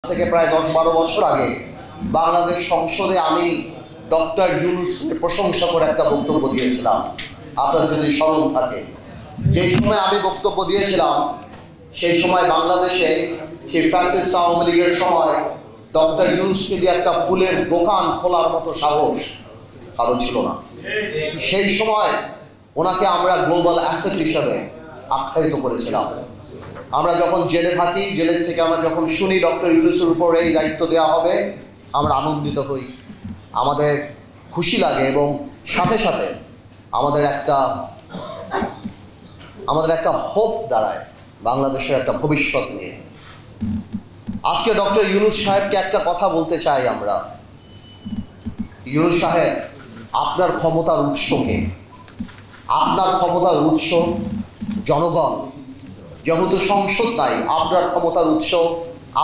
থেকে প্রায় 10-12 বছর আগে বাংলাদেশ সংসদে আমি ডক্টর ইউনূসের প্রশংসা করে একটা বক্তব্য দিয়েছিলাম, আপনার যদি স্মরণ থাকে। যেই সময় আমি বক্তব্য দিয়েছিলাম সেই সময় বাংলাদেশে সেই ফ্যাসিস্ট আওয়ামী লীগের সময় ডক্টর ইউনূসকে দিয়ে একটা ফুলের দোকান খোলার মতো সাহস কারো ছিল না। সেই সময় ওনাকে আমরা গ্লোবাল অ্যাসেট হিসাবে আখ্যায়িত করেছিলাম। আমরা যখন জেলে থাকি, জেলের থেকে আমরা যখন শুনি ডক্টর ইউনূসের উপর এই দায়িত্ব দেওয়া হবে, আমরা আনন্দিত হই, আমাদের খুশি লাগে এবং সাথে সাথে আমাদের একটা হোপ দাঁড়ায় বাংলাদেশের একটা ভবিষ্যৎ নিয়ে। আজকে ডক্টর ইউনূস সাহেবকে একটা কথা বলতে চাই আমরা। ইউনূস সাহেব, আপনার ক্ষমতার উৎসকে, আপনার ক্ষমতার উৎস জনগণ। যেহেতু সংসদ নাই, আপনার ক্ষমতার উৎস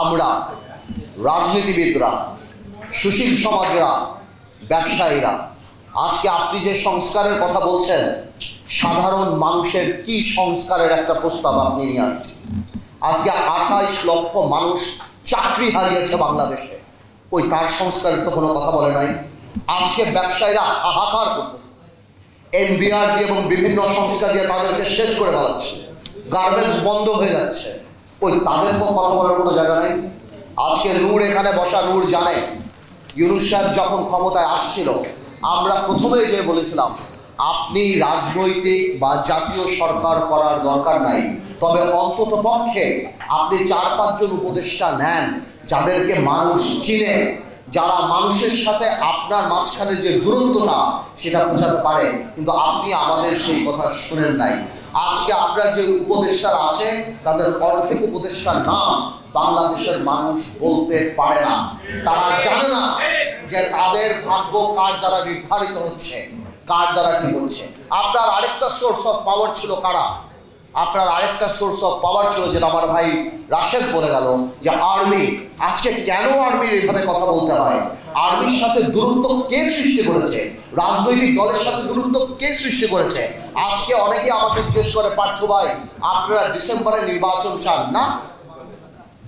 আমরা, রাজনীতিবিদরা, সুশীল সমাজরা, ব্যবসায়ীরা। আজকে আপনি যে সংস্কারের কথা বলছেন, সাধারণ মানুষের কি সংস্কারের একটা প্রস্তাব আপনি নিয়ে আসছেন? আজকে 28 লক্ষ মানুষ চাকরি হারিয়েছে বাংলাদেশে, ওই তার সংস্কারের তো কোনো কথা বলে নাই। আজকে ব্যবসায়ীরা হাহাকার করতেছে, এনবিআর দিয়ে এবং বিভিন্ন সংস্থা দিয়ে তাদেরকে শেষ করে ফেলাচ্ছে, গার্মেন্টস বন্ধ হয়ে যাচ্ছে, ওই তাদের কথা বলার কোনো জায়গা নেই। আজকে নূর এখানে বসা, নূর জানে ইউনূস সাহেব যখন ক্ষমতায় আসছিল, আমরা প্রথমেই যে বলেছিলাম আপনি রাজনৈতিক বা জাতীয় সরকার করার দরকার নাই, তবে অন্তত পক্ষে আপনি 4-5 জন উপদেষ্টা নেন যাদেরকে মানুষ চিনে, যারা মানুষের সাথে আপনার মাঝখানে যে দূরত্বটা সেটা বোঝাতে পারে। কিন্তু আপনি আমাদের সেই কথা শুনেন নাই। আজকে আপনার যে উপদেষ্টারা আছে তাদের অর্ধেক উপদেষ্টার নাম বাংলাদেশের মানুষ বলতে পারে না। তারা জানে না যে তাদের ভাগ্য কার দ্বারা নির্ধারিত হচ্ছে, কার দ্বারা কি হচ্ছে। আপনার আরেকটা সোর্স অফ পাওয়ার ছিল কারা? আপনার আরেকটা সোর্স অফ পাওয়ার ছিল, যেটা আমার ভাই রাশেদ বলে গেল, যে আর্মি। আজকে কেন আর্মির এইভাবে কথা বলতে হয়? আর্মির সাথে দূরত্ব কে সৃষ্টি করেছে? রাজনৈতিক দলের সাথে দূরত্ব কে সৃষ্টি করেছে? আজকে অনেকে আমাকে জিজ্ঞেস করে, পার্থ ভাই আপনারা ডিসেম্বরে নির্বাচন চান না?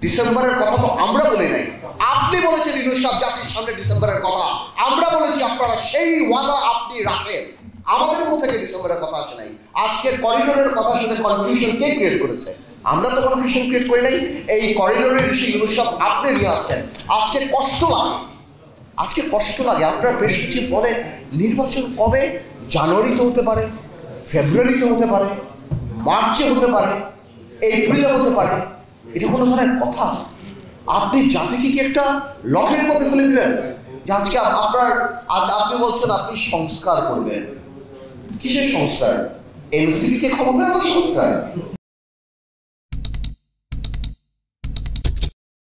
ডিসেম্বরের কথা তো আমরা বলি নাই, আপনি বলেছেন ইউনূস সাহেব জাতির সামনে ডিসেম্বরের কথা। আমরা বলেছি আপনারা সেই ওয়াদা আপনি রাখেন, আমাদের মুখ থেকে ডিসেম্বরের কথা আসে নাই। আজকে করিডোরের কথা শুনে কনফিউশন কে ক্রিয়েট করেছে? আমরা তো কনফিউশন ক্রিয়েট করি নাই। এই করিডোরের বিষয়ে ইউনূস সাহেব আপনি নিয়ে আসছেন। আজকে কষ্ট লাগে, আজকে কষ্ট লাগে। আপনার প্রেস সচিব বলে নির্বাচন কবে? জানুয়ারিতে হতে পারে, ফেব্রুয়ারিতে হতে পারে, মার্চে হতে পারে, এপ্রিলে হতে পারে। এটা কোনো ধরনের কথা? আপনি জাতিকে কি একটা লটারির মধ্যে ফেলে দিলেন যে আজকে আপনি বলছেন আপনি সংস্কার করবেন? কিসের সংস্কার? এনসিপি কে ক্ষমতায় আনার সংস্কার?